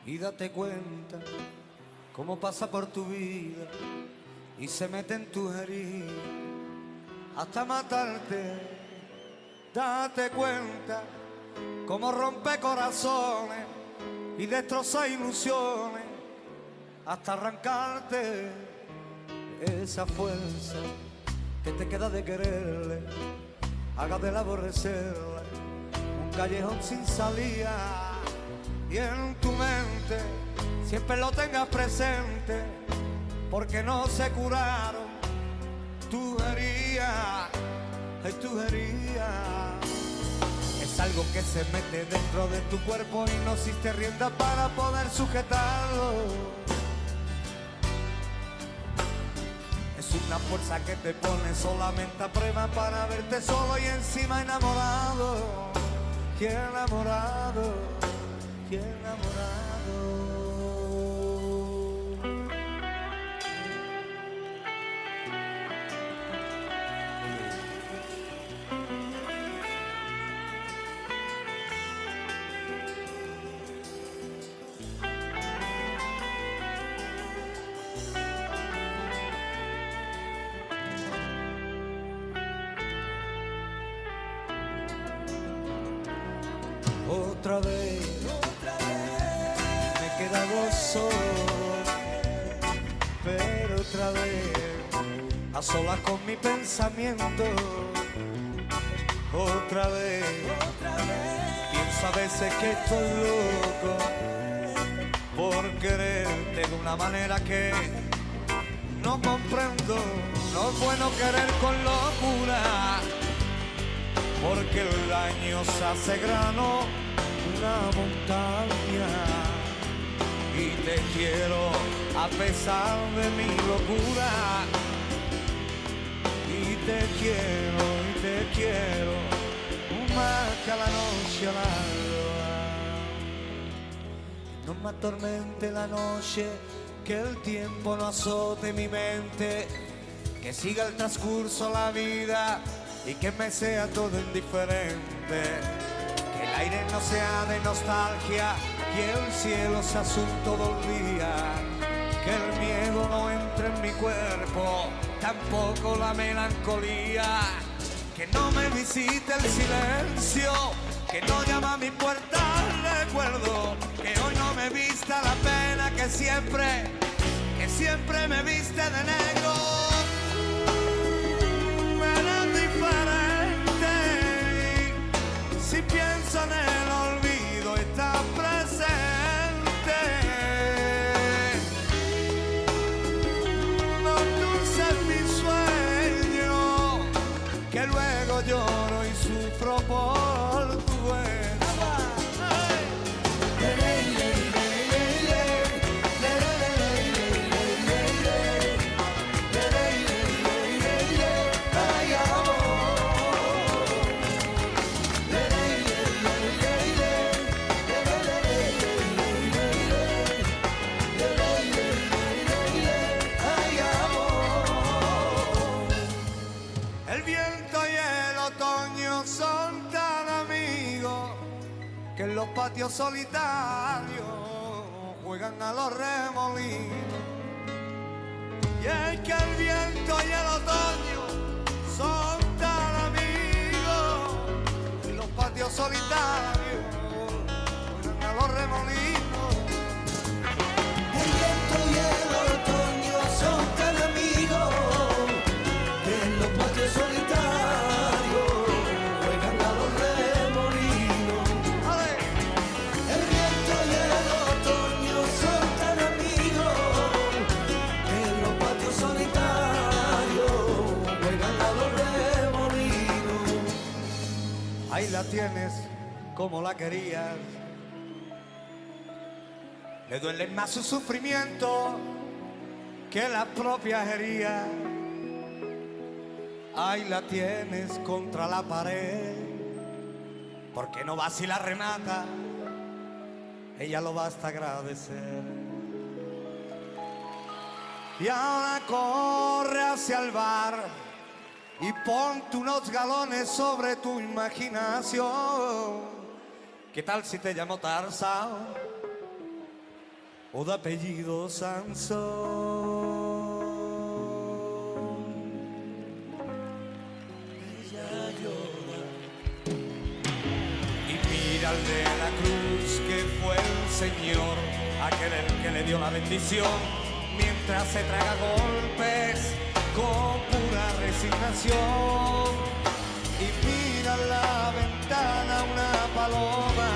y date cuenta cómo pasa por tu vida y se mete en tus heridas hasta matarte. Date cuenta cómo rompe corazones y destroza ilusiones hasta arrancarte esa fuerza que te queda de quererle. Haga de la aborrecerla un callejón sin salida y en tu mente siempre lo tengas presente, porque no se curaron tus heridas, tus heridas. Es algo que se mete dentro de tu cuerpo y no existe rienda para poder sujetarlo. Es una fuerza que te pone solamente a prueba para verte solo y encima enamorado. Y enamorado, y enamorado. Otra vez me he quedado solo, pero otra vez a solas con mi pensamiento. Otra vez pienso a veces que estoy loco por quererte de una manera que no comprendo. No es bueno querer con locura, porque el daño se hace grano, una montaña. Y te quiero a pesar de mi locura. Y te quiero más que a la noche a la alba. No me atormente la noche, que el tiempo no azote mi mente, que siga el transcurso la vida y que me sea todo indiferente, que el aire no sea de nostalgia y el cielo sea azul todo el día, que el miedo no entre en mi cuerpo, tampoco la melancolía, que no me visite el silencio, que no llama a mi puerta el recuerdo, que hoy no me vista la pena, que siempre me viste de negro. Si pienso en el olvido, está presente. No dulce mi sueño, que luego lloro y sufro por tu huella. Son tan amigos que en los patios solitarios juegan a los remolinos. Y es que el viento y el otoño son tan amigos que en los patios solitarios juegan a los remolinos. El viento y el otoño son tan amigos que en los patios solitarios ahí la tienes como la querías. Le duele más su sufrimiento que las propias heridas. Ahí la tienes contra la pared, porque no va si la remata, ella lo basta agradecer. Y ahora corre hacia el bar y ponte unos galones sobre tu imaginación. ¿Qué tal si te llamo Tarzán? o de apellido Sansón. Ella llora y mira al de la cruz que fue el Señor, aquel el que le dio la bendición, mientras se traga golpes con pura resignación. Y mira a la ventana una paloma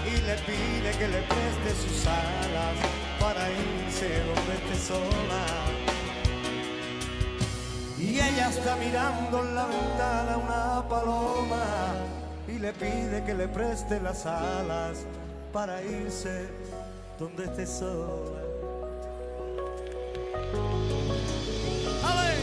y le pide que le preste sus alas para irse donde esté sola. Y ella está mirando en la ventana una paloma y le pide que le preste las alas para irse donde esté sola. ¡Ale!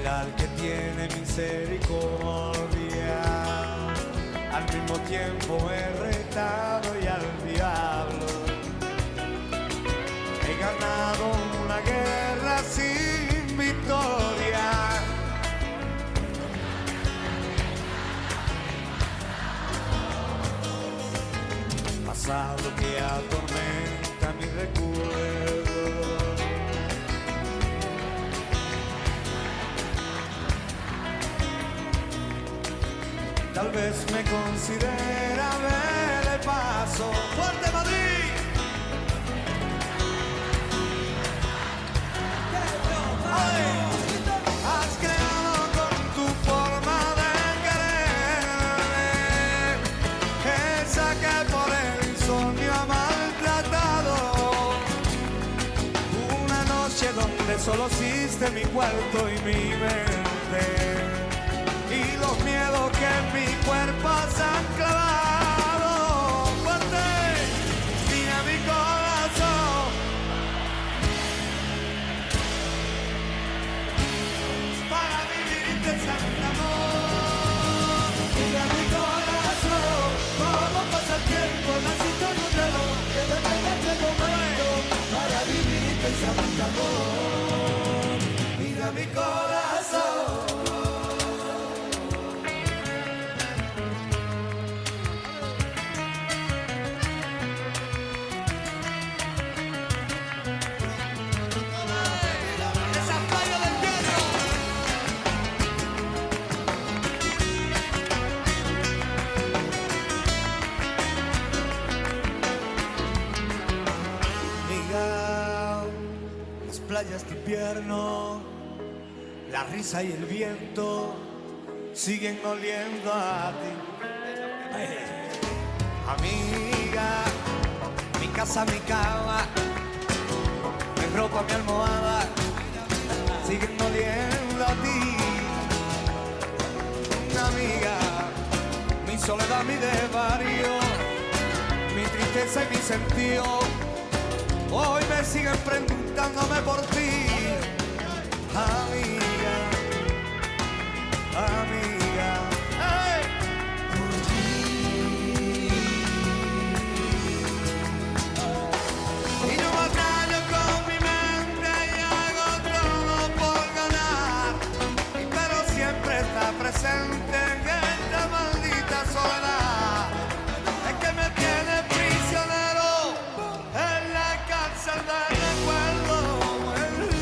Al que tiene misericordia, al mismo tiempo he retado y al diablo. He ganado una guerra sin victoria. Pasado que atormenta mi recuerdo. Tal vez me considera ver el paso. ¡Fuerte Madrid! ¡Ay! Has creado con tu forma de querer esa que por el insomnio ha maltratado. Una noche donde solo existe mi cuarto y mi mente, y los miedos que en mi cuerpo se han clavado. Fuerte, mira mi corazón. Para vivir intensamente amor. Mira mi corazón, cómo pasa el tiempo, naciste en un reloj que detenga este momento. Para vivir intensamente amor. Mira mi corazón. Playas de invierno, la risa y el viento siguen oliendo a ti. Amiga, mi casa, mi cama, mi ropa, mi almohada siguen oliendo a ti. Amiga, mi soledad, mi desvarío, mi tristeza y mi sentido hoy me siguen preguntándome por ti. Amiga, amiga, hey. Por ti. Y yo batallo con mi mente y hago todo por ganar, pero siempre está presente en esta maldita soledad. Es que me tiene prisionero en la cárcel del recuerdo,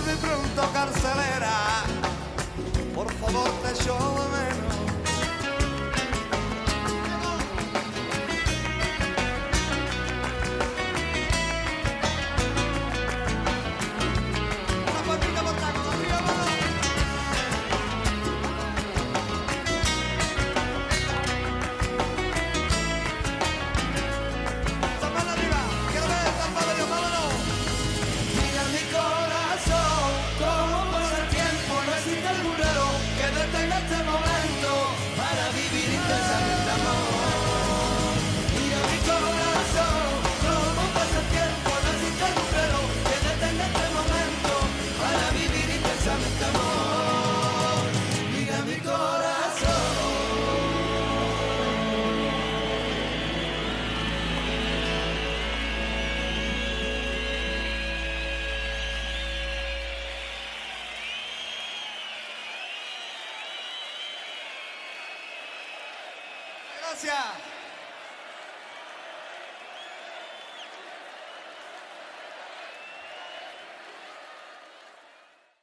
de pronto carcelera. Por favor te echo de menos. Una patita por taco, arriba, mano. Zapala arriba, quiero ver, zapala yo, vámonos. Mira mi corazón, cómo pasa el tiempo, no existe algún reloj que detenga este momento. Gracias.